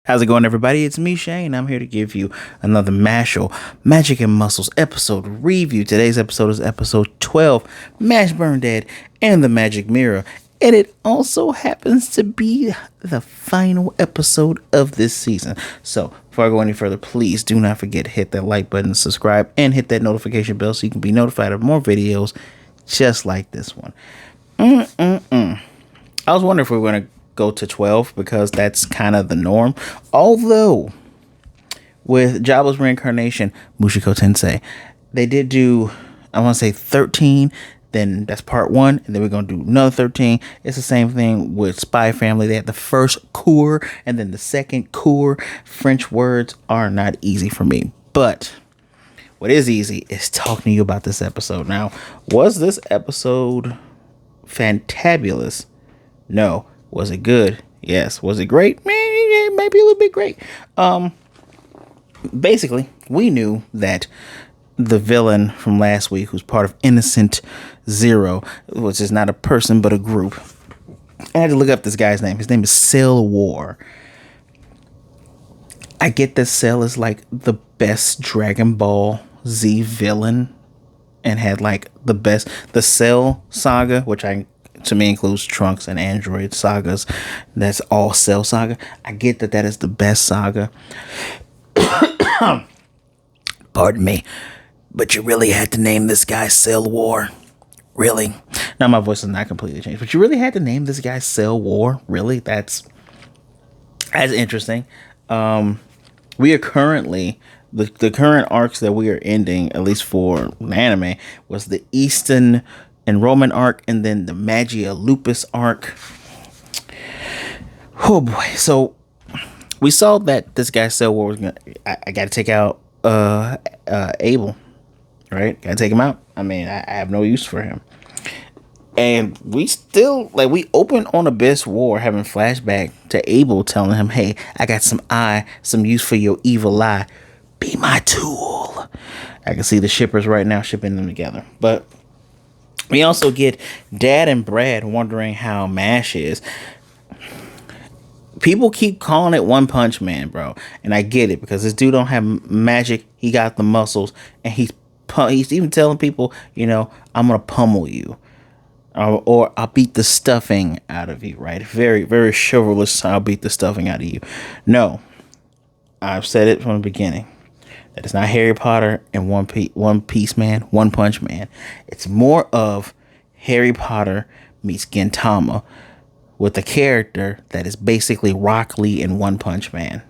How's it going, everybody? It's me, Shane. I'm here to give you another Mashle Magic and Muscles episode review. Today's episode is episode 12, Mash Burndead and the Magic Mirror. And it also happens to be the final episode of this season. So, before I go any further, please do not forget to hit that like button, subscribe, and hit that notification bell so you can be notified of more videos just like this one. I was wondering if we were going to go to 12 because that's kind of the norm. Although, with Jobless Reincarnation, Mushiko Tensei, they did do, I want to say 13, then that's part 1, and then we're going to do another 13. It's the same thing with Spy Family. They had the first cour, and then the second cour. French words are not easy for me, but what is easy is talking to you about this episode. Now, was this episode fantabulous? No. Was it good? Yes. Was it great? Maybe a little bit great. Basically, we knew that the villain from last week, who's part of Innocent Zero, which is not a person but a group. I had to look up this guy's name. His name is Cell War. I get that Cell is like the best Dragon Ball Z villain and had like the Cell saga, which to me includes Trunks and Android sagas. That's all Cell saga. I get that is the best saga. Pardon me. But you really had to name this guy Cell War? Really? Now my voice is not completely changed. But you really had to name this guy Cell War? Really? That's interesting. We are currently... The current arcs that we are ending, at least for anime, was the Eastern Enrollment arc and then the Maggia Lupus arc. Oh boy. So we saw that this guy Cell War was gonna, I gotta take out Abel, right? Gotta take him out. I mean, I have no use for him. And we still, we open on Abyss War having flashback to Abel telling him, hey, I got some use for your evil eye. Be my tool. I can see the shippers right now shipping them together. But we also get Dad and Brad wondering how Mash is. People keep calling it One Punch Man, bro. And I get it because this dude don't have magic. He got the muscles. And he's even telling people, I'm going to pummel you. Or I'll beat the stuffing out of you, right? Very, very chivalrous. I'll beat the stuffing out of you. No. I've said it from the beginning. That it's not Harry Potter and One Piece Man, One Punch Man. It's more of Harry Potter meets Gintama with a character that is basically Rock Lee and One Punch Man.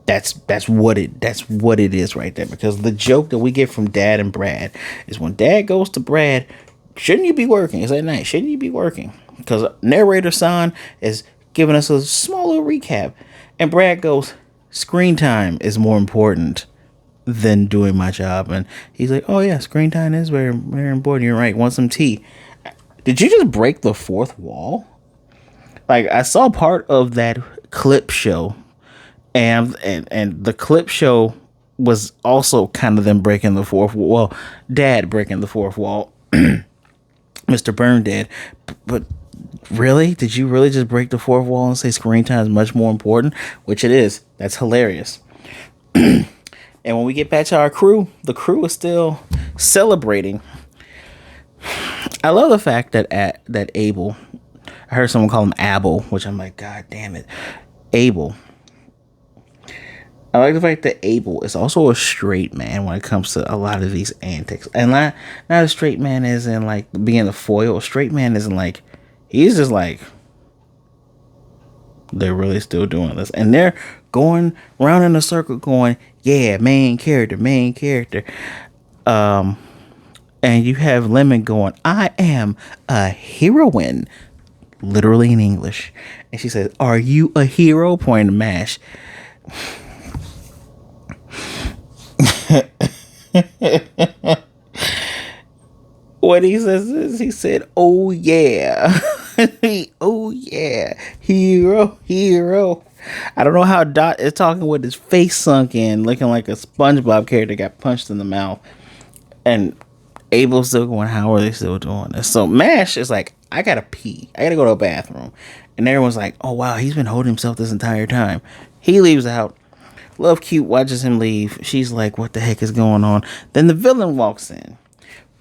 That's what it is right there. Because the joke that we get from Dad and Brad is when Dad goes to Brad, shouldn't you be working? It's at night. Shouldn't you be working? Because narrator San is giving us a small little recap, and Brad goes, screen time is more important than doing my job. And he's like, oh yeah, screen time is very, very important. You're right. Want some tea? Did you just break the fourth wall? I saw part of that clip show, and the clip show was also kind of them breaking the fourth wall. Well, Dad breaking the fourth wall, Mr. Burndead. But really, did you really just break the fourth wall and say screen time is much more important? Which it is. That's hilarious. And when we get back to our crew, the crew is still celebrating. I love the fact that Abel, I heard someone call him Abel, which I'm like, God damn it. Abel. I like the fact that Abel is also a straight man when it comes to a lot of these antics. And not a straight man as in being the foil. A straight man isn't he's just they're really still doing this. And they're going round in a circle going, yeah, main character. And you have Lemon going, I am a heroine. Literally in English. And she says, are you a hero? Pointing to Mash. What he says is, he said, oh yeah. Oh yeah, hero. I don't know how Dot is talking with his face sunk in, looking like a SpongeBob character got punched in the mouth. And Abel's still going, how are they still doing this? So Mash is like, I gotta pee. I gotta go to a bathroom. And everyone's like, oh wow, he's been holding himself this entire time. He leaves out. Love Cute watches him leave. She's like, what the heck is going on? Then the villain walks in,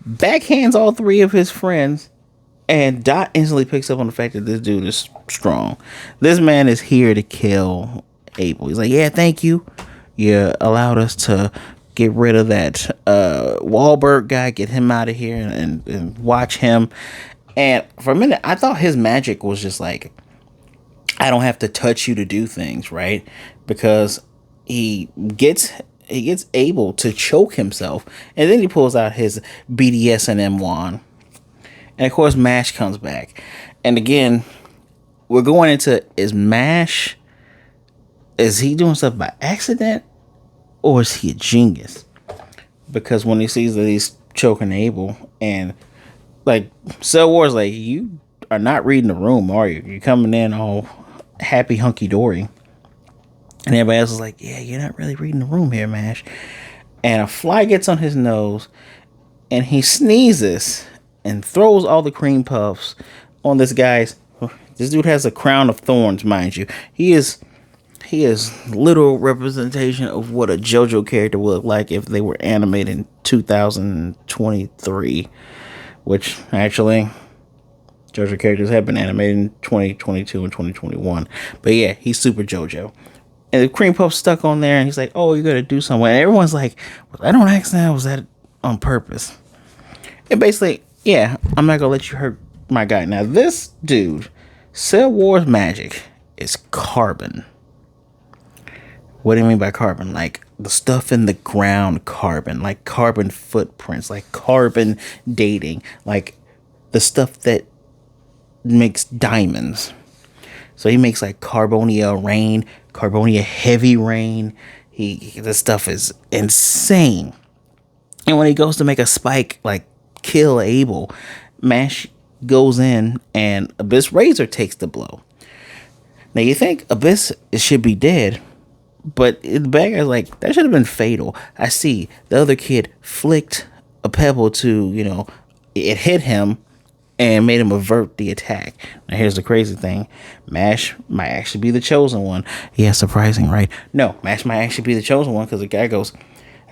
backhands all three of his friends, and Dot instantly picks up on the fact that this dude is strong. This man is here to kill Abel. He's like, yeah, thank you. You allowed us to get rid of that Wahlberg guy, get him out of here and watch him. And for a minute, I thought his magic was just like, I don't have to touch you to do things, right? Because he gets Abel to choke himself, and then he pulls out his BDSM wand. And of course, Mash comes back. And again, we're going into, is he doing stuff by accident, or is he a genius? Because when he sees that he's choking Abel, and like Cell Wars, like, you are not reading the room, are you? You're coming in all happy hunky dory, and everybody else is like, yeah, you're not really reading the room here, Mash. And a fly gets on his nose, and he sneezes and throws all the cream puffs on this guy's. This dude has a crown of thorns, mind you. He is literal representation of what a JoJo character would look like if they were animated in 2023, which actually JoJo characters have been animated in 2022 and 2021. But yeah, he's super JoJo. And the cream puff stuck on there, and he's like, oh, you gotta do something. And everyone's like, was that on accident? Was that on purpose? And basically, yeah, I'm not gonna let you hurt my guy. Now, this dude, Cell Wars magic is carbon. What do you mean by carbon? Like the stuff in the ground carbon, like carbon footprints, like carbon dating, like the stuff that makes diamonds. So he makes like Carbonia rain, Carbonia heavy rain. This stuff is insane. And when he goes to make a spike, like kill Abel, Mash goes in and Abyss Razor takes the blow. Now you think Abyss should be dead, but the bad guy's like, that should have been fatal. I see the other kid flicked a pebble to, it hit him and made him avert the attack. Now here's the crazy thing. Mash might actually be the chosen one. Yeah, surprising, right? No, Mash might actually be the chosen one because the guy goes,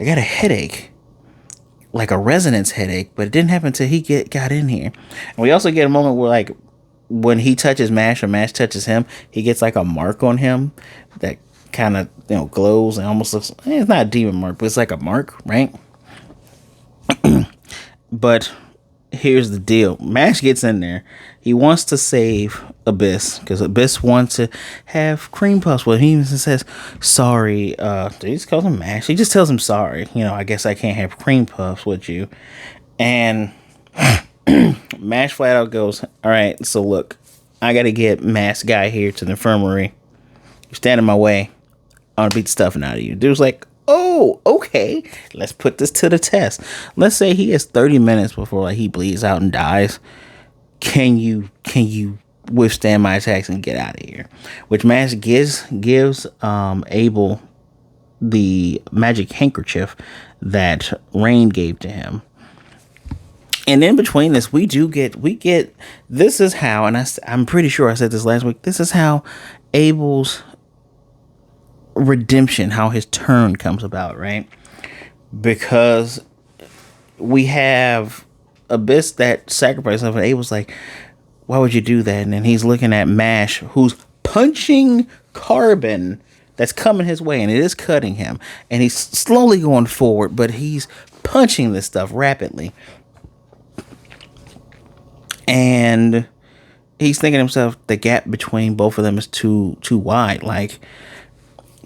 I got a headache. Like a resonance headache, but it didn't happen until he got in here. And we also get a moment where, like, when he touches Mash or Mash touches him, he gets like a mark on him that kind of glows and almost looks, it's not a demon mark, but it's like a mark, right? But here's the deal. Mash gets in there. He wants to save Abyss because Abyss wants to have cream puffs. Well, he even says sorry. He just calls him Mash. He just tells him sorry. I guess I can't have cream puffs with you. And Mash flat out goes, all right, so look, I got to get Mask Guy here to the infirmary. You stand in my way, I'm going to beat the stuffing out of you. Dude's like, oh, okay, let's put this to the test. Let's say he has 30 minutes before he bleeds out and dies. Can you withstand my attacks and get out of here? Which Mash gives Abel the magic handkerchief that Rain gave to him. And in between this, we get this is how, and I'm pretty sure I said this last week, this is how Abel's redemption, how his turn comes about, right? Because we have Abyss that sacrificed himself, and Abel's like, why would you do that? And then he's looking at Mash, who's punching carbon that's coming his way, and it is cutting him. And he's slowly going forward, but he's punching this stuff rapidly. And he's thinking to himself, the gap between both of them is too wide. Like,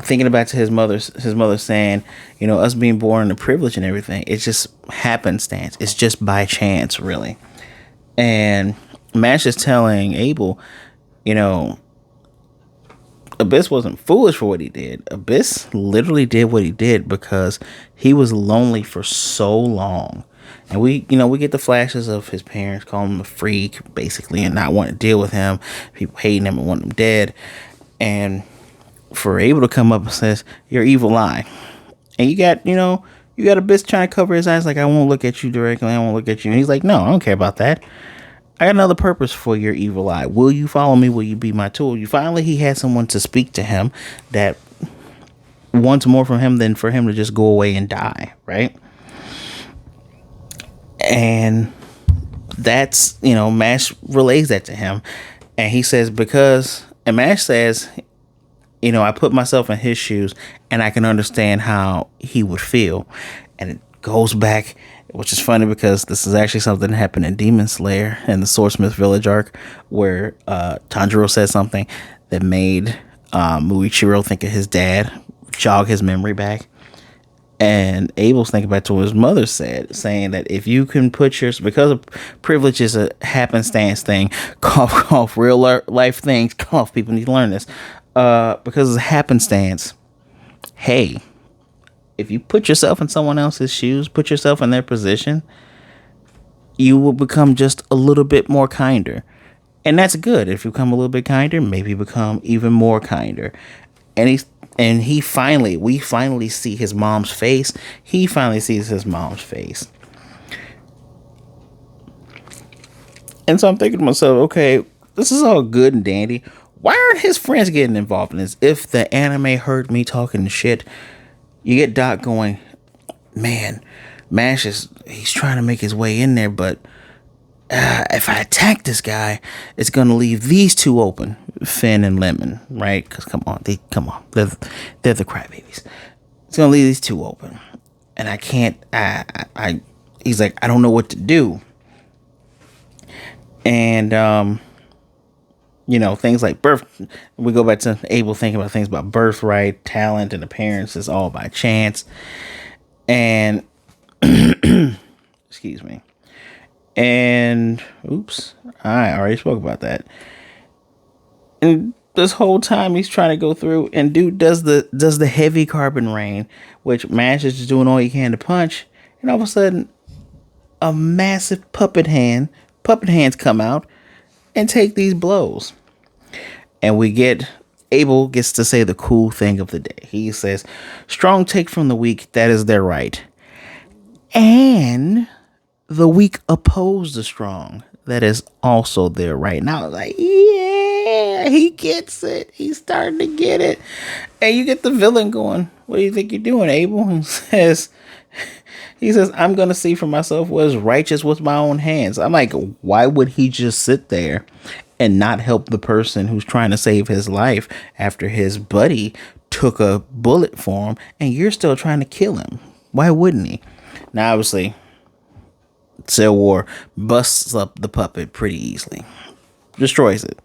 thinking about his mother saying, us being born in privilege and everything, it's just happenstance. It's just by chance, really. And Mash is telling Abel, Abyss wasn't foolish for what he did. Abyss literally did what he did because he was lonely for so long. And we get the flashes of his parents calling him a freak, basically, and not wanting to deal with him. People hating him and wanting him dead. And for Abel to come up and says, you're evil eye. And you got Abyss trying to cover his eyes like, I won't look at you directly. I won't look at you. And he's like, no, I don't care about that. I got another purpose for your evil eye. Will you follow me? Will you be my tool? He had someone to speak to him that wants more from him than for him to just go away and die, right? And that's, Mash relays that to him. And he says, and Mash says, I put myself in his shoes and I can understand how he would feel. And it goes back, which is funny because this is actually something that happened in Demon Slayer in the Swordsmith Village arc, where Tanjiro said something that made Muichiro think of his dad, jog his memory back. And Abel's thinking back to what his mother said, saying that if you can because of privilege is a happenstance thing, cough, real life things, cough, people need to learn this. Because it's a happenstance, hey, if you put yourself in someone else's shoes, put yourself in their position, you will become just a little bit more kinder. And that's good. If you become a little bit kinder, maybe become even more kinder. And we finally see his mom's face. He finally sees his mom's face. And so I'm thinking to myself, okay, this is all good and dandy. Why aren't his friends getting involved in this? If the anime heard me talking shit, you get Doc going, man, Mash he's trying to make his way in there, but if I attack this guy, it's going to leave these two open, Finn and Lemon, right? Because come on, they're the crybabies. It's going to leave these two open, and I can't. He's like, I don't know what to do, and things like birth. We go back to Abel thinking about things about birthright, talent, and appearances all by chance, and excuse me. And oops, I already spoke about that. And this whole time he's trying to go through, and dude does the heavy carbon rain, which Mash is just doing all he can to punch, and all of a sudden a massive puppet hands come out and take these blows. And Abel gets to say the cool thing of the day. He says, strong take from the weak, that is their right. And the weak oppose the strong, that is also their right. Now, like, yeah, he gets it. He's starting to get it. And you get the villain going, what do you think you're doing, Abel? And he says, I'm going to see for myself what is righteous with my own hands. I'm like, why would he just sit there and not help the person who's trying to save his life after his buddy took a bullet for him and you're still trying to kill him? Why wouldn't he? Now, obviously, Cell War busts up the puppet pretty easily, destroys it.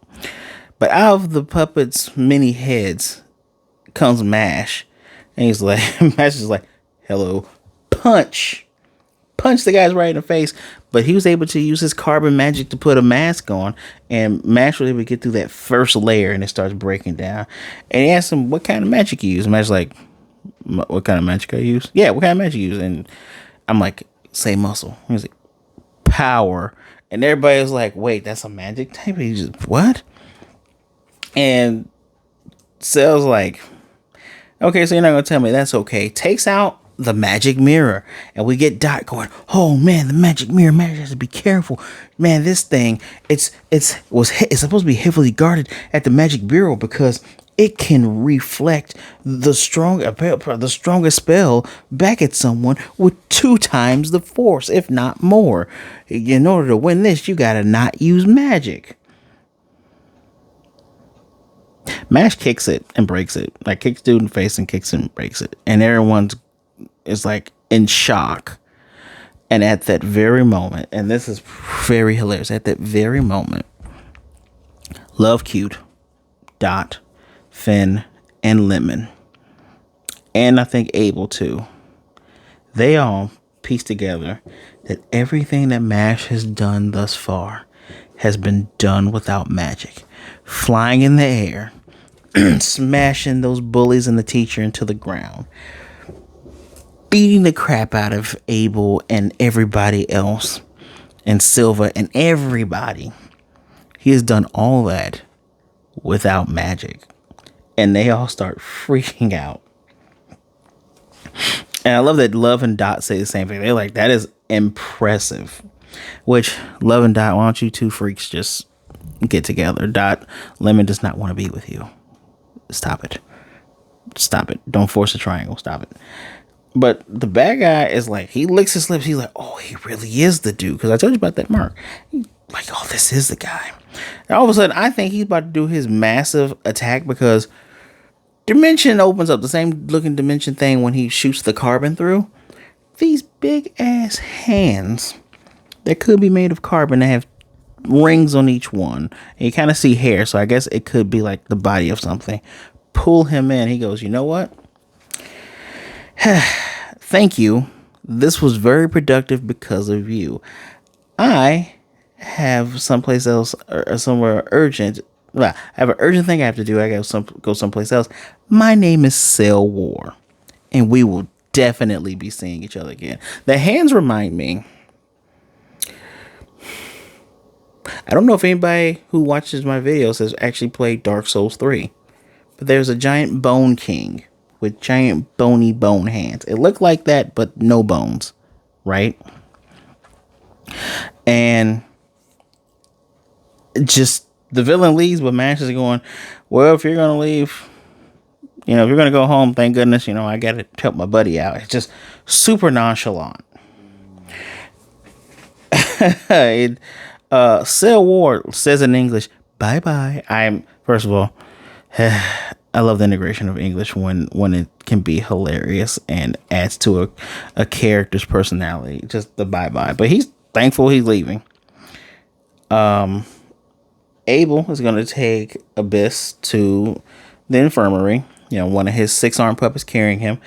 But out of the puppet's many heads comes Mash, and he's like, Mash is like, hello, punch the guys right in the face. But he was able to use his carbon magic to put a mask on, and Mash was able to get through that first layer, and it starts breaking down. And he asked him, what kind of magic you use? And Mash's like, what kind of magic I use? Yeah, what kind of magic you use? And I'm like, say muscle. He's like, power. And everybody was like, wait, that's a magic type? He just, what? And Cell's like, okay, so you're not gonna tell me. That's okay. Takes out the magic mirror, and we get Dot going, oh man, the magic mirror, man, has to be careful, man. This thing, it's supposed to be heavily guarded at the magic bureau because it can reflect the strongest spell back at someone with 2 times the force, if not more. In order to win this, you gotta not use magic. Mash kicks it and breaks it. Like, kicks dude in the face and kicks it and breaks it. And everyone's is like in shock. And at that very moment, and this is very hilarious, at that very moment, Love Cute, Dot, Finn, and Lemon, and I think Abel too, they all piece together that everything that Mash has done thus far has been done without magic. Flying in the air, smashing those bullies and the teacher into the ground, beating the crap out of Abel and everybody else, and Silva and everybody. He has done all that without magic. And they all start freaking out. And I love that Love and Dot say the same thing. They're like, that is impressive. Which, Love and Dot, why don't you two freaks just get together? Dot, Lemon does not want to be with you. Stop it. Stop it. Don't force a triangle. Stop it. But the bad guy is like, he licks his lips. He's like, oh, he really is the dude. Because I told you about that mark. Like, oh, this is the guy. And all of a sudden, I think he's about to do his massive attack because Dimension opens up, the same looking Dimension thing when he shoots the carbon through. These big ass hands that could be made of carbon that have rings on each one. And you kind of see hair. So I guess it could be like the body of something. Pull him in. He goes, you know what? Thank you. This was very productive because of you. I have someplace else or somewhere urgent. Well, I have an urgent thing I have to do. I gotta go someplace else. My name is Cell War, and we will definitely be seeing each other again. The hands remind me. I don't know if anybody who watches my videos has actually played Dark Souls 3, but there's a giant bone king with giant bony bone hands. It looked like that, but no bones, right? And just the villain leaves, but Mash is going, well, if you're going to leave, if you're going to go home, thank goodness, I got to help my buddy out. It's just super nonchalant. Cell Ward says in English, bye-bye. First of all, I love the integration of English when it can be hilarious and adds to a character's personality. Just the bye-bye. But he's thankful he's leaving. Abel is going to take Abyss to the infirmary. One of his 6-armed puppets carrying him.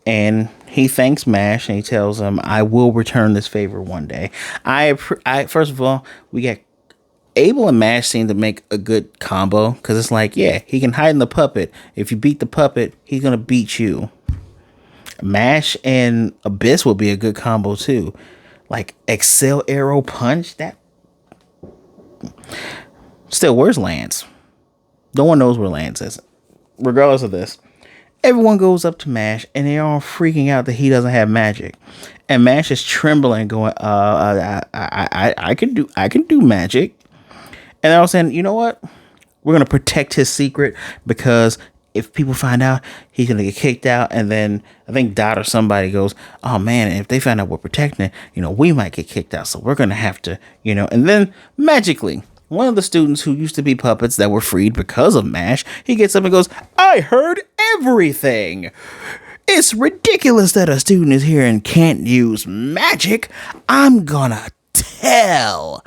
And he thanks Mash and he tells him, I will return this favor one day. First of all, we got Abel and Mash seem to make a good combo because it's like, yeah, he can hide in the puppet. If you beat the puppet, he's going to beat you. Mash and Abyss will be a good combo too. Like Excel Arrow Punch. That. Still, where's Lance? No one knows where Lance is. Regardless of this, everyone goes up to Mash and they're all freaking out that he doesn't have magic. And Mash is trembling, going, I can do magic. And they're all saying, you know what? We're going to protect his secret because if people find out, he's going to get kicked out. And then I think Dot or somebody goes, oh man, if they find out we're protecting it, we might get kicked out. So we're going to have to, and then magically, one of the students who used to be puppets that were freed because of Mash, he gets up and goes, I heard everything. It's ridiculous that a student is here and can't use magic. I'm gonna tell.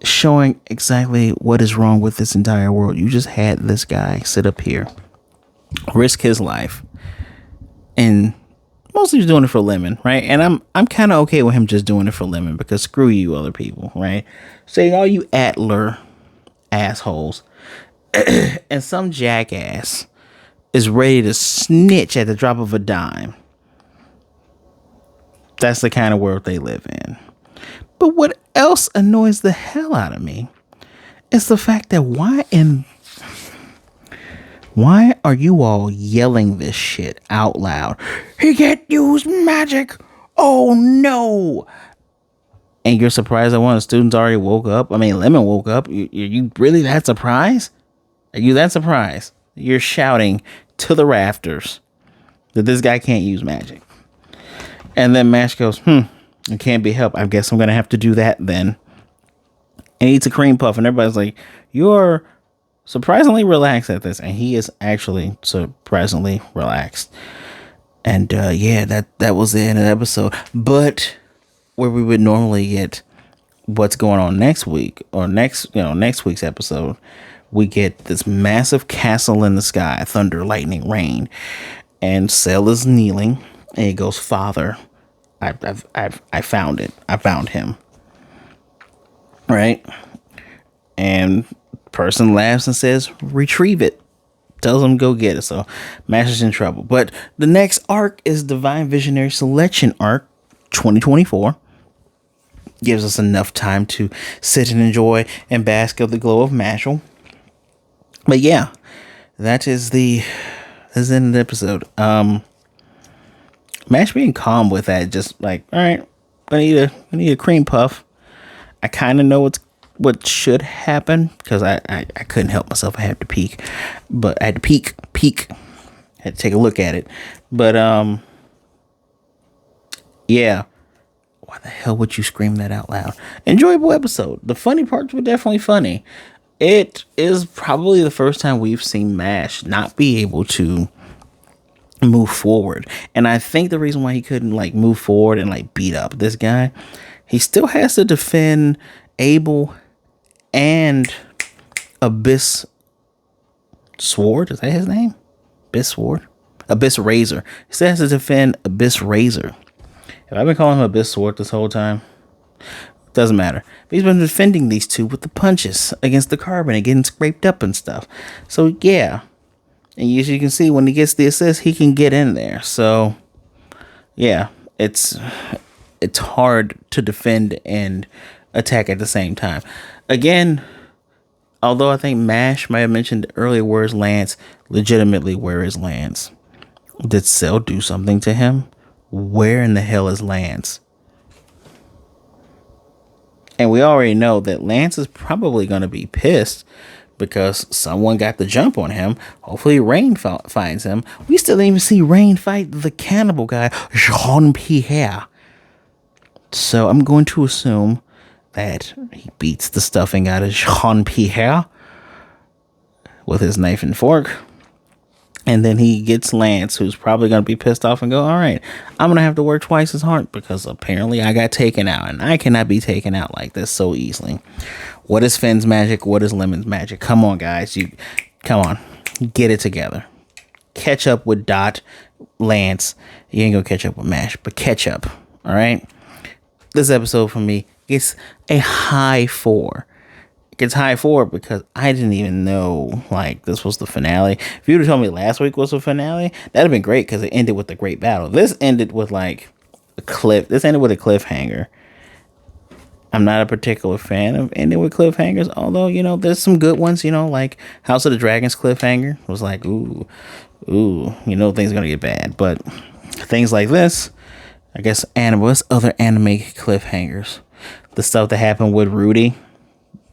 Showing exactly what is wrong with this entire world. You just had this guy sit up here, risk his life, and mostly he's doing it for Lemon, right? And I'm kind of okay with him just doing it for Lemon because screw you other people, right? Saying all you Atler assholes and some jackass is ready to snitch at the drop of a dime. That's the kind of world they live in. But what else annoys the hell out of me is the fact that why are you all yelling this shit out loud? He can't use magic. Oh no. And you're surprised that one of the students already woke up? I mean, Lemon woke up. You really that surprised? Are you that surprised? You're shouting to the rafters that this guy can't use magic. And then Mash goes, it can't be helped. I guess I'm going to have to do that then. And he eats a cream puff and everybody's like, you're surprisingly relaxed at this. And he is actually surprisingly relaxed. And that was the end of the episode. But where we would normally get what's going on next week or next week's episode, we get this massive castle in the sky, thunder, lightning, rain, and Cell is kneeling and he goes, Father, I found it. I found him. Right? And person laughs and says, retrieve it. Tells him go get it. So Mash is in trouble. But the next arc is Divine Visionary Selection Arc 2024. Gives us enough time to sit and enjoy and bask of the glow of Mashle. But yeah, that is the end of the episode. Mash being calm with that, just like, all right, I need a cream puff. I kind of know what's what should happen, because I couldn't help myself. I had to peek, but I had to peek, had to take a look at it. But yeah. Why the hell would you scream that out loud? Enjoyable episode. The funny parts were definitely funny. It is probably the first time we've seen Mash not be able to move forward. And I think the reason why he couldn't like move forward and like beat up this guy, he still has to defend Abel and Abyss Sword. Is that his name? Abyss Sword? Abyss Razor. He still has to defend Abyss Razor. Have I been calling him Abyss Sword this whole time? Doesn't matter. But he's been defending these two with the punches against the carbon and getting scraped up and stuff. So yeah. And as you can see, when he gets the assist, he can get in there. So yeah, it's hard to defend and attack at the same time. Again, although I think Mash might have mentioned earlier, where's Lance? Legitimately, where is Lance? Did Cell do something to him? Where in the hell is Lance? And we already know that Lance is probably going to be pissed because someone got the jump on him. Hopefully Rain finds him. We still didn't even see Rain fight the cannibal guy, Jean-Pierre. So I'm going to assume that he beats the stuffing out of Jean-Pierre with his knife and fork. And then he gets Lance, who's probably going to be pissed off and go, all right, I'm going to have to work twice as hard because apparently I got taken out and I cannot be taken out like this so easily. What is Finn's magic? What is Lemon's magic? Come on, guys. Come on. Get it together. Catch up with Dot, Lance. You ain't going to catch up with Mash, but catch up. All right. This episode for me gets a high 4. Gets high 4 because I didn't even know like this was the finale. If you would have told me last week was the finale, that'd have been great because it ended with a great battle. This ended with like a cliff. This ended with a cliffhanger. I'm not a particular fan of ending with cliffhangers, although there's some good ones. Like House of the Dragons cliffhanger was like ooh, things are gonna get bad. But things like this, I guess other anime cliffhangers. The stuff that happened with Rudy.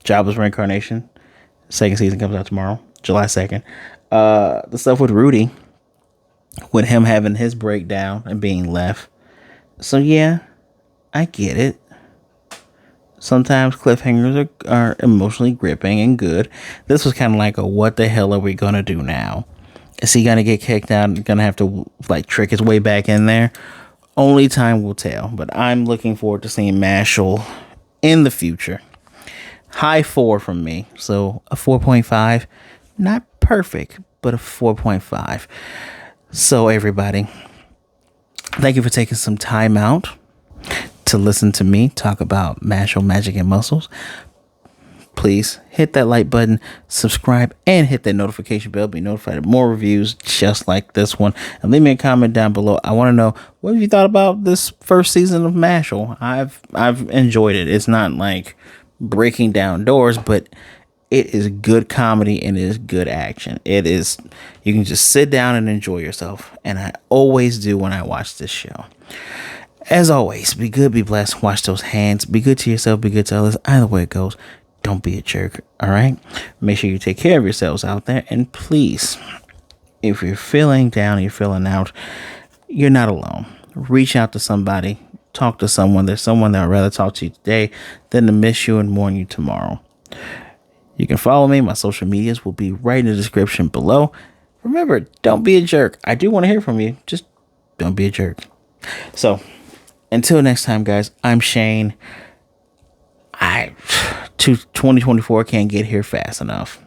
Jabba's reincarnation. Second season comes out tomorrow, July 2nd. The stuff with Rudy, with him having his breakdown and being left. So yeah, I get it. Sometimes cliffhangers are emotionally gripping and good. This was kind of like a what the hell are we going to do now? Is he going to get kicked out and going to have to like trick his way back in there? Only time will tell. But I'm looking forward to seeing Mashle in the future. High 4 from me. So a 4.5. Not perfect, but a 4.5. So everybody, thank you for taking some time out to listen to me talk about Mashle, Magic, and Muscles. Please hit that like button, subscribe, and hit that notification bell. Be notified of more reviews just like this one. And leave me a comment down below. I want to know what have you thought about this first season of Mashle. I've enjoyed it. It's not like breaking down doors, but it is good comedy and it is good action. It is, you can just sit down and enjoy yourself, and I always do when I watch this show. As always, be good, be blessed, wash those hands, be good to yourself, be good to others. Either way it goes, don't be a jerk. All right, make sure you take care of yourselves out there, and please, if you're feeling down, you're feeling out, you're not alone. Reach out to somebody. Talk to someone. There's someone that would rather talk to you today than to miss you and mourn you tomorrow. You can follow me. My social medias will be right in the description below. Remember, don't be a jerk. I do want to hear from you. Just don't be a jerk. So, until next time, guys, I'm Shane. 2024 can't get here fast enough.